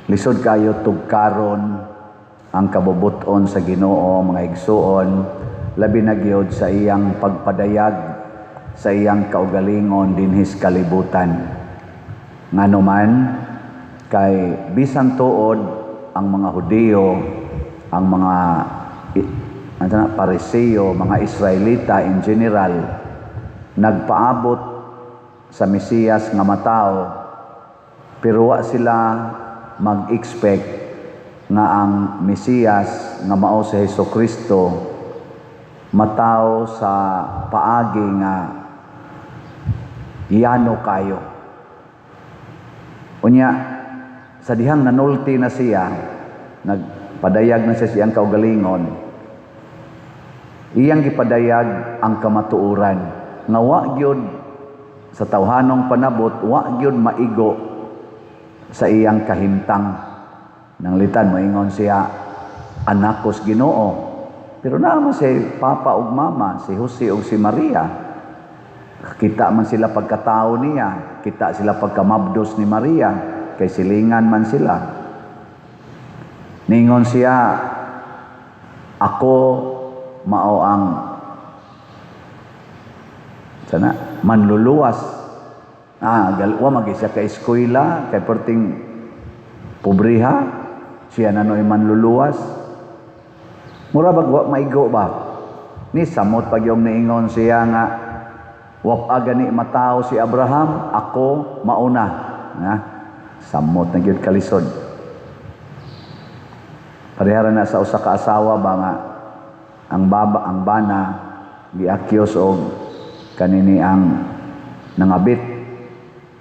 Lisod kayo tugkaron ang kabubuton sa Ginoo, mga igsuon, labi na gyud sa iyang pagpadayag sa iyang kaugalingon dinhis kalibutan. Nganuman kay bisan tuod ang mga Hudiyo, ang mga Pariseo, mga Israelita in general, nagpaabot sa Mesiyas nga matao, pero wa sila mag-expect nga ang Mesiyas nga mao si Hesukristo matao sa paagi nga yano kayo. Unya, sa dihang nanulti na siya, nagpadayag na siya siyang kaugalingon, iyang gipadayag ang kamatuoran nga wa gyud sa tawhanong panabot, wa gyud maigo sa iyang kahimtang. Nang litan moingon siya, anak kos Ginoo. Pero naman si Papa ug Mama, si Jose ug si Maria. Kita man sila pagkatao niya, kita sila pagkamabdos ni Maria, kay silingan man sila. Ningon siya, ako mao ang manluluwas. Wa magi siya kay eskwela, kay perting pobriha, siya nanoy manluluwas. Mura bagwa maigo ba? Ni samot pag yung niingon siya nga, wap gani matao si Abraham, ako mauna. Samot na gyud kalisod. Parehara na sa usa ka asawa ba nga ang bana gi-accuse og kanini ang nangabit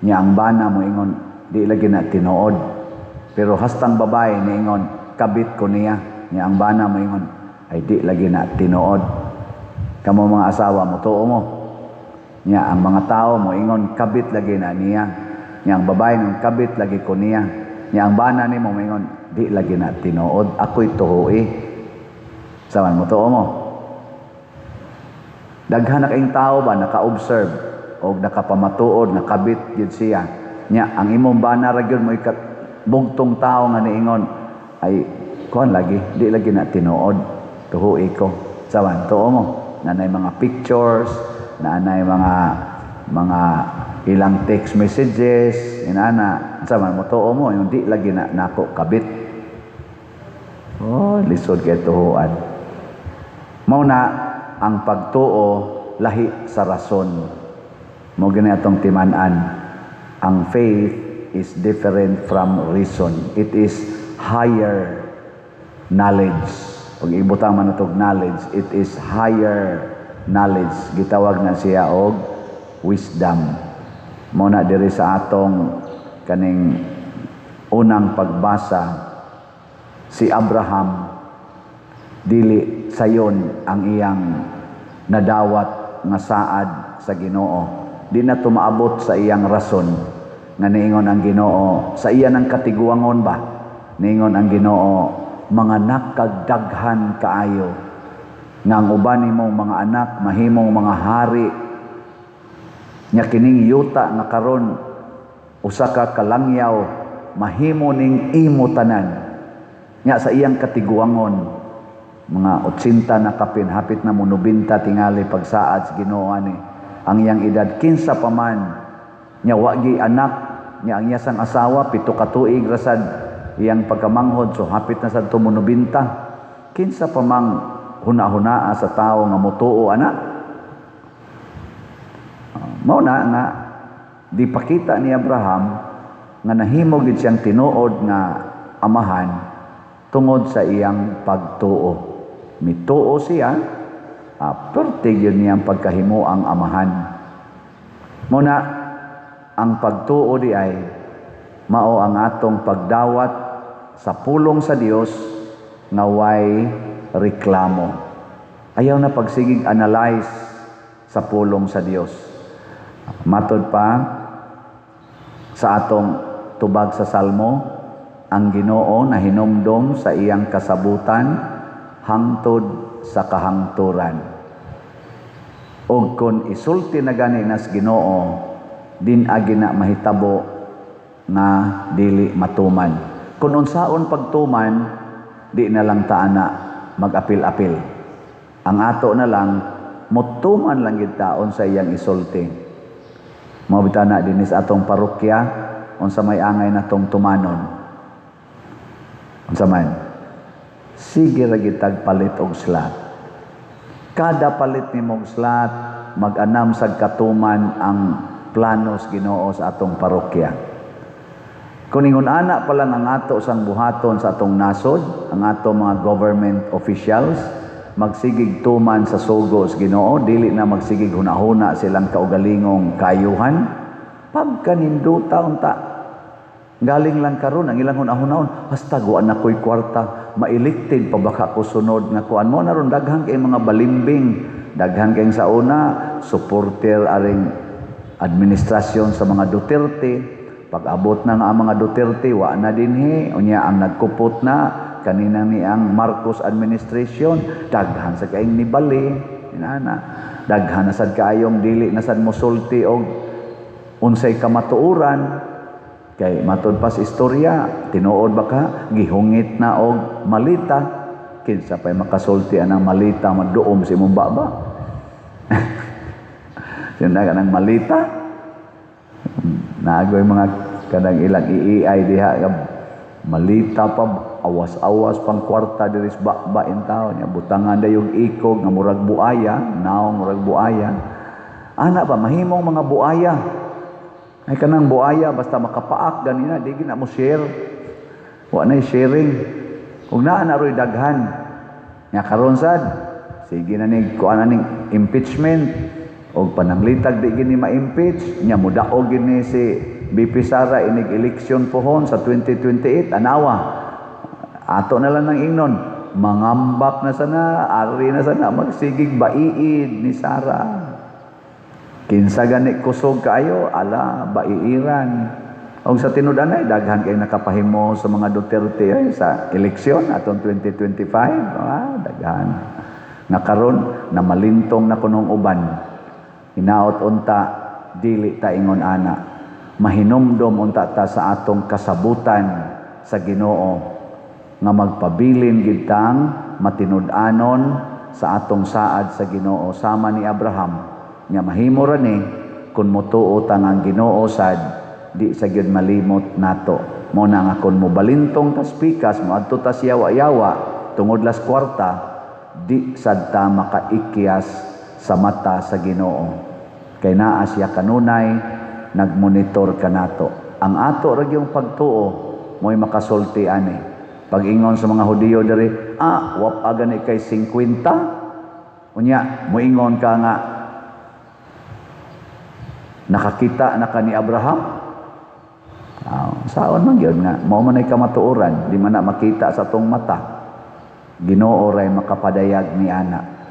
niya, ang bana mo ingon di lagi na tinuod, pero hastang babae niingon kabit ko niya ang bana mo ingon ay di lagi na tinuod. Kamo mga asawa mo tuo mo niya, ang mga tao mo ingon kabit lagi na niya ang babae ng kabit lagi ko niya ang bana ni mo ingon di lagi na tinuod, ako'y tuhoy. Saman mo tuo mo. Daghan na kaing tao ba naka-observe o nakapamatuod, nakabit yun siya. Ang imong bana ra gyud mo bugtong tao nga niingon ay kuan lagi, di lagi na tinuod, tuhoy ko. Saman tuo mo. Nanay mga pictures, nanay mga ilang text messages, inana. Saman mo tuo mo, yung di lagi na nako kabit. Lisod kay tuhuan. Mao na ang pagtuo lahi sa rason. Mo gani atong timan-an, ang faith is different from reason. It is higher knowledge. Pag ibutang man natog knowledge, it is higher knowledge. Gitawag na siya og wisdom. Mo na diri sa atong kaning unang pagbasa, si Abraham dili sayon ang iyang nadawat nga saad sa Ginoo. Di na tumaabot sa iyang rason nga niingon ang Ginoo sa iya ng katiguangon ba. Niingon ang Ginoo, mga nakagdaghan kaayo nga ang uban nimong mga anak mahimong mga hari, nya kining yuta nga karon usa ka kalangyaw mahimo ning imo tanan. Nya sa iyang katiguangon, mga 80 na kapin, hapit na mo 90 tingali pagsaad sa Ginoo ani. Ang iyang edad 15 pa man, nya wa gi anak, nya ang iyang asawa 7 ka tuig rasad iyang pagkamanghod, so hapit na sad mo 90. 15 pa mang huna-hunaa sa tao nga motuo ana. Mao na nga di pakita ni Abraham nga nahimo gid siyang tinuod nga amahan tungod sa iyang pagtuo. Mituo siya, pertig yun niyang pagkahimo ang amahan. Muna, ang pagtuo di ay mao ang atong pagdawat sa pulong sa Dios nga way reklamo. Ayaw na pagsigig analyze sa pulong sa Dios. Matod pa sa atong tubag sa Salmo, ang Ginoo na hinumdom sa iyang kasabutan hangtod sa kahangturan. Og kung isulti na gani nas Ginoo, din agi na mahitabo nga dili matuman. Kung unsaon pagtuman, di na lang taana mag-apil-apil. Ang ato na lang, mutuman lang gid taon sa iyang isulti. Mabita na dinis atong parokya, unsa may angay natong tumanon. Unsa man? Sige ra gid tagpalit og slot. Kada palit ni mong slot, mag-anam sa katuman ang planos Ginoo sa atong parokya. Kung ingon ana pa lang ang ato sang buhaton sa atong nasod, ang ato mga government officials, magsigig tuman sa sugos Ginoo, dili na magsigig hunahuna silang kaugalingong kayuhan, pagkaninduta unta. Galing lang karon ang ilang hunahunahon, hasta guan na ko'y kwarta, mailiktin pa baka ko sunod nga kuan mo naron daghan kay mga balimbing, daghan kay sa una supporter aring administrasyon sa mga Duterte. Pag-abot na nga ang mga Duterte, wa na dinhi, unya ang nagkupot na kanina ni ang Marcos administration, daghan sa kaing nibali, inana. Daghan na sad kaayong dili na sad mosulti og unsay kamatuoran. Kay matud pas istorya, tinuod ba ka gihungit na og malita, kinsa pay makasulti anang malita maduom si imong baba. Sina ka ng malita. Naagoy mga kanang ilang iiay diha malita pa awas-awas pang kwarta diri sa bakbain tao nya butangan dayog ikog nga murag buaya, naong murag buaya. Ana ba mahimong mga buaya? Ay kanang buaya basta makapaak ganina di gina mo share. Wa na sharing. Ug naa na roy daghan. Nya karon sad sige na ni kuan ning impeachment og pananglitag di gini ma-impeach nya mudaog gini si BP Sara inig eleksyon pohon sa 2028 anawa. Ato na lang ng ingnon mangambak na sana, ari na sana magsigig baiid ni Sara. Kinsa gani kusog kaayo, ala, baiiran. O sa tinud-anay, daghan kayo nakapahimo sa mga Duterte sa eleksyon atong 2025. Daghan. Nakaroon, na malintong na kunong uban. Hinaot unta, dili ta ingon ana. Mahinumdom unta ta sa atong kasabutan sa Ginoo nga magpabilin gitang matinud-anon sa atong saad sa Ginoo sama ni Abraham. Nga mahimo ra ni kun motuo tang ang Ginoo sad di sa gyud malimot nato. Mo na nga kun mobalintong tas pikas moadto ta yawa-yawa tungod las kwarta di sad ta makaikyas sa mata sa Ginoo. Kay naa siya kanunay nagmonitor kanato. Ang ato ra gyung pagtuo mo'y makasulti ani. Pag-ingon sa mga Hudiyo diri, wap agani kay 50. Unya moingon ka nga nakakita na ka ni Abraham. Saon man gyud nga mao man ay kamatuoran, di man na makita sa tong mata. Ginoo ray makapadayag ni ana.